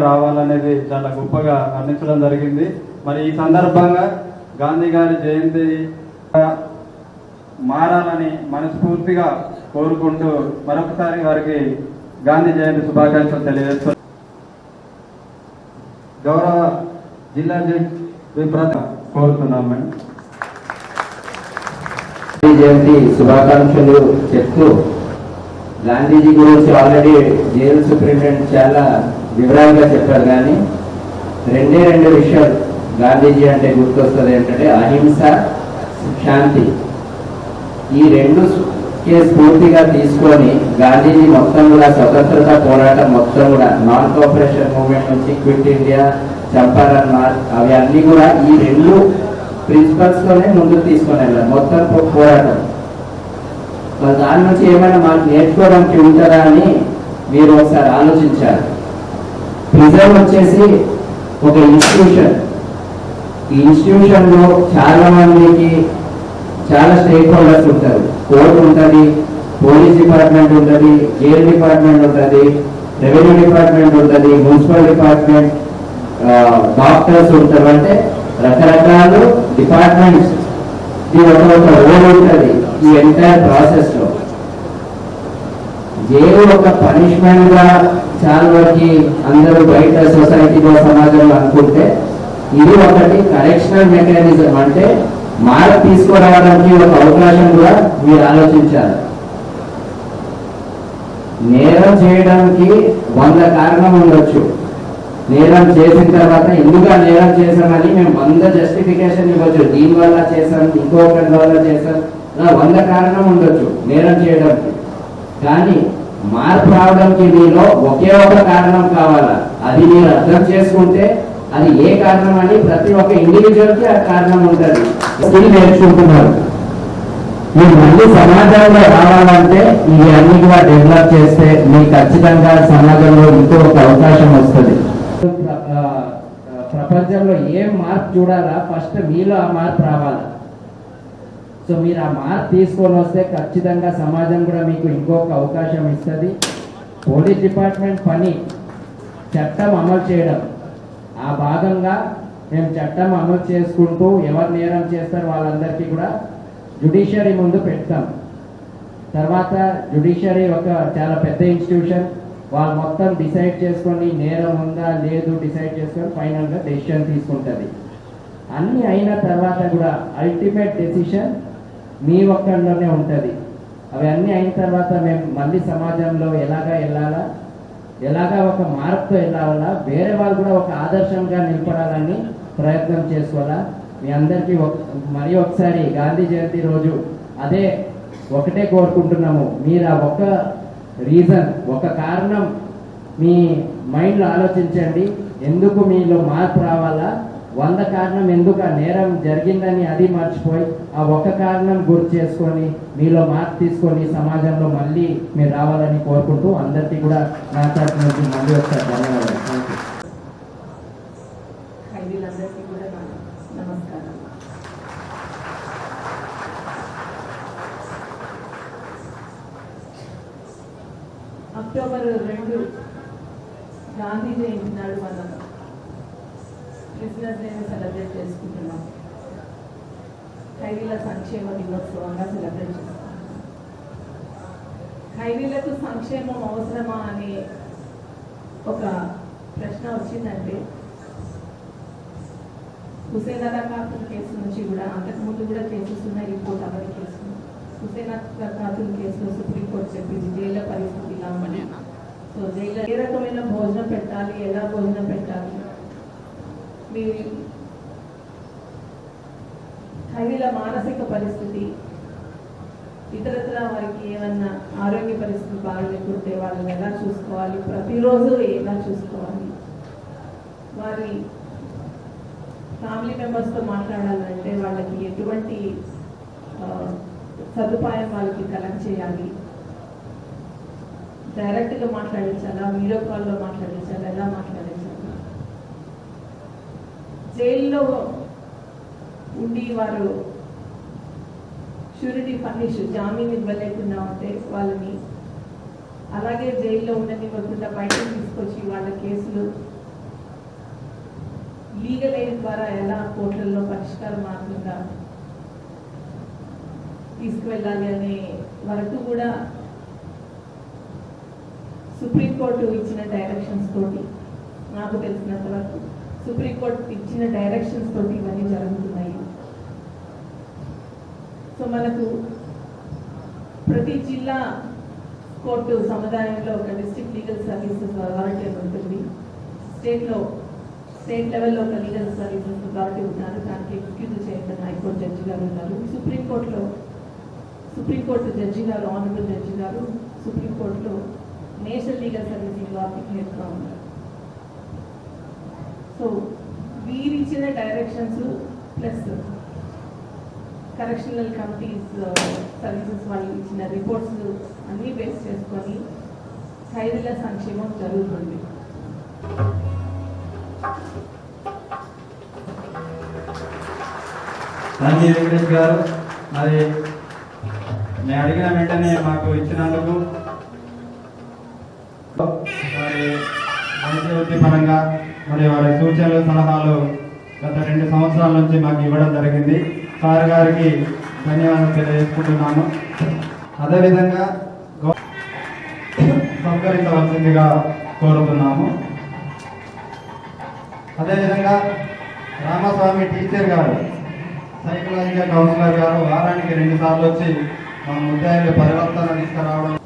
రావాలనేది చాలా గొప్పగా వర్ణించడం జరిగింది. మరి ఈ సందర్భంగా గాంధీ గారి జయంతి మారాలని మనస్ఫూర్తిగా కోరుకుంటూ మరొకసారి వారికి గాంధీ జయంతి శుభాకాంక్షలు తెలియజేస్తున్నాను. గౌరవ జిల్లా జడ్జి కోరుతున్నాం. మేడం జయంతి శుభాకాంక్షలు చెప్తూ గాంధీజీ గురించి ఆల్రెడీ జైలు సూపరింటెండెంట్ చాలా వివరంగా చెప్పారు. కానీ రెండు విషయాలు గాంధీజీ అంటే గుర్తొస్తుంది ఏంటంటే అహింస, శాంతి. ఈ రెండు స్ఫూర్తిగా తీసుకొని గాంధీజీ మొత్తం కూడా స్వతంత్రత పోరాటం మొత్తం కూడా నాన్ కోఆపరేషన్ మూవ్మెంట్ నుంచి క్విట్ ఇండియా, చంపారన్ మార్చ్ అవి అన్నీ కూడా ఈ రెండు ప్రిన్సిపల్స్తోనే ముందుకు తీసుకొని వెళ్ళారు మొత్తం పోరాటం. దాని నుంచి ఏమైనా మాకు నేర్చుకోవడానికి ఉంటుందా అని మీరు ఒకసారి ఆలోచించారు. ప్రిజన్ వచ్చేసి ఒక ఇన్స్టిట్యూషన్. ఈ ఇన్స్టిట్యూషన్లో చాలా మందికి చాలా స్టేక్ హోల్డర్స్ ఉంటారు. కోర్టు ఉంటుంది, పోలీస్ డిపార్ట్మెంట్ ఉంటుంది, జైల్ డిపార్ట్మెంట్ ఉంటుంది, రెవెన్యూ డిపార్ట్మెంట్ ఉంటుంది, మున్సిపల్ డిపార్ట్మెంట్, డాక్టర్స్ ఉంటారు. అంటే రకరకాల డిపార్ట్మెంట్స్ ఒక రోల్ ఉంటుంది ఈ ఎంటైర్ ప్రాసెస్ లో. జైలు ఒక పనిష్మెంట్ గా చాలా వరకు అందరూ బయట సొసైటీలో సమాజంలో అనుకుంటే, ఇది ఒకటి కరెక్షనల్ మెకానిజం. అంటే మార్పు తీసుకురావడానికి ఒక అవకాశం కూడా మీరు ఆలోచించాలి. నేరం చేయడానికి 100 కారణం ఉండొచ్చు. నేరం చేసిన తర్వాత ఎందుకు ఆ నేరం చేశామని మేము 100 జస్టిఫికేషన్ ఇవ్వచ్చు. దీనివల్ల చేశాం, ఇంకొకటి వల్ల చేశాం, 100 కారణం ఉండొచ్చు నేరం చేయడానికి. కానీ మార్పు రావడానికి మీలో ఒకే ఒక కారణం కావాలా. అది మీరు అర్థం చేసుకుంటే అది ఏ కారణం అని ప్రతి ఒక్క ఇండివిజువల్ కి ఆ కారణం ఉంటుంది. స్కిల్ నేర్చుకుంటున్నారు. మీరు మళ్ళీ సమాజంలో రావాలంటే ఇవి అన్ని కూడా డెవలప్ చేస్తే మీకు ఖచ్చితంగా సమాజంలో ఇంకో ఒక అవకాశం వస్తుంది. ప్రపంచంలో ఏం మార్పు చూడాలా, ఫస్ట్ మీలో ఆ మార్పు రావాలా. సో మీరు ఆ మార్పు తీసుకొని వస్తే ఖచ్చితంగా సమాజం కూడా మీకు ఇంకొక అవకాశం ఇస్తుంది. పోలీస్ డిపార్ట్మెంట్ పని చట్టం అమలు చేయడం. ఆ భాగంగా మేము చట్టం అమలు చేసుకుంటూ ఎవరు నేరం చేస్తారో వాళ్ళందరికీ కూడా జ్యుడిషియరీ ముందు పెడతాం. తర్వాత జ్యుడిషియరీ ఒక చాలా పెద్ద ఇన్స్టిట్యూషన్. వాళ్ళు మొత్తం డిసైడ్ చేసుకొని నేరం ఉందా లేదు డిసైడ్ చేసుకొని ఫైనల్గా డెసిషన్ తీసుకుంటుంది. అన్నీ అయిన తర్వాత కూడా అల్టిమేట్ డెసిషన్ మీ ఒక్కరిలోనే ఉంటుంది. అవి అన్నీ అయిన తర్వాత మేము మళ్ళీ సమాజంలో వెళ్ళాలా, ఎలాగా ఒక మార్పుతో వెళ్ళాలా, వేరే వాళ్ళు కూడా ఒక ఆదర్శంగా నిలబడాలని ప్రయత్నం చేసుకోవాలా. మీ అందరికీ మరి ఒకసారి గాంధీ జయంతి రోజు అదే ఒకటే కోరుకుంటున్నాము. మీరు ఆ ఒక రీజన్, ఒక కారణం మీ మైండ్లో ఆలోచించండి. ఎందుకు మీలో మార్పు రావాలా, 100 కారణం ఎందుకు ఆ నేరం జరిగిందని అది మర్చిపోయి ఆ ఒక కారణం గుర్తు చేసుకొని మీలో మార్పు తీసుకొని సమాజంలో మళ్ళీ మీరు రావాలని కోరుకుంటూ అందరికీ కూడా నా తరఫు నుంచి మళ్ళీ ఒకసారి ధన్యవాదాలు. ఖైదీలందరికీ కూడా నమస్కారం. అక్టోబర్ 2 గాంధీ జయంతి నాడు మనం ప్రిజనర్స్ డేని సెలబ్రేట్ చేసుకుంటున్నాం. ఖైదీల సంక్షేమ దినోత్సవంగా సెలబ్రేట్ చేస్తున్నాం. ఖైదీలకు సంక్షేమం అవసరమా అనే ఒక ప్రశ్న వచ్చిందంటే, హుసేన్ ఖాతున్ కేసు నుంచి కూడా అంతకుముందు కూడా కేసెస్ ఉన్నాయి. రిపోర్ట్ అవన్నీ కేసు హుసేన్ ఖాతున్ కేసులో సుప్రీంకోర్టు చెప్పింది జైళ్ళ పరిస్థితి ఇలా ఉంది. సో జైల్లో ఏ రకమైన భోజనం పెట్టాలి, ఎలా భోజనం పెట్టాలి, మీ ఖైదీల మానసిక పరిస్థితి, ఇతరత్ర వారికి ఏమన్నా ఆరోగ్య పరిస్థితి బాగాలేకుంటే వాళ్ళని ఎలా చూసుకోవాలి, ప్రతిరోజు ఎలా చూసుకోవాలి, వారి ఫ్యామిలీ మెంబర్స్తో మాట్లాడాలంటే వాళ్ళకి ఎటువంటి సదుపాయం వాళ్ళకి కలెక్ట్ చేయాలి, డైరెక్ట్గా మాట్లాడించాలా, వీడియో కాల్లో మాట్లాడించాలా, ఎలా మాట్లాడించాలి. జైల్లో ఉండి వారు షూరిటీ ఫర్నిష్ జామీన్ ఇవ్వలేకుండా ఉంటే వాళ్ళని అలాగే జైల్లో ఉండనివ్వకుండా బయటకు తీసుకొచ్చి వాళ్ళ కేసులు లీగల్ ఎయిడ్ ద్వారా ఎలా కోర్టులలో పరిష్కార మార్గంగా తీసుకువెళ్ళాలి అనే వరకు కూడా సుప్రీంకోర్టు ఇచ్చిన డైరెక్షన్స్ తోటి, నాకు తెలిసినంత వరకు సుప్రీంకోర్టు ఇచ్చిన డైరెక్షన్స్ తోటి ఇవన్నీ జరుగుతున్నాయి. సో మనకు ప్రతి జిల్లా కోర్టు సముదాయంలో ఒక డిస్ట్రిక్ట్ లీగల్ సర్వీసెస్ అథారిటీ అని ఉంటుంది. స్టేట్ లెవెల్లో ఒక లీగల్ సర్వీసెస్ అథారిటీ ఉన్నారు, దానికి ఎగ్జిక్యూటివ్ చైర్మన్ హైకోర్టు జడ్జి గారు ఉన్నారు. సుప్రీంకోర్టు జడ్జి గారు, ఆనరబుల్ జడ్జి గారు సుప్రీంకోర్టులో నేషనల్ లీగల్ సర్వీసింగ్ అథారిటీ హెడ్గా ఉన్నారు. సో వీరిచ్చిన directions plus correctional committees services వాళ్ళు ఇచ్చిన రిపోర్ట్స్ అన్నీ బేస్ చేసుకొని ఖైదీల సంక్షేమం జరుగుతుంది. థ్యాంక్ యూ వెంకటేష్ గారు. మరి నేను అడిగిన వెంటనే మాకు ఇచ్చినందుకు వారి వైద్య వృత్తి పరంగా మరి వారి సూచనలు సలహాలు గత 2 సంవత్సరాల నుంచి మాకు ఇవ్వడం జరిగింది. సార్ గారికి ధన్యవాదాలు తెలియజేసుకుంటున్నాము. అదేవిధంగా సహకరించవలసిందిగా కోరుతున్నాము. అదేవిధంగా రామస్వామి టీచర్ గారు, సైకలాజికల్ కౌన్సిలర్ గారు వారానికి 2 సార్లు వచ్చి మా ముద్దాయిలు పరివర్తన తీసుకురావడం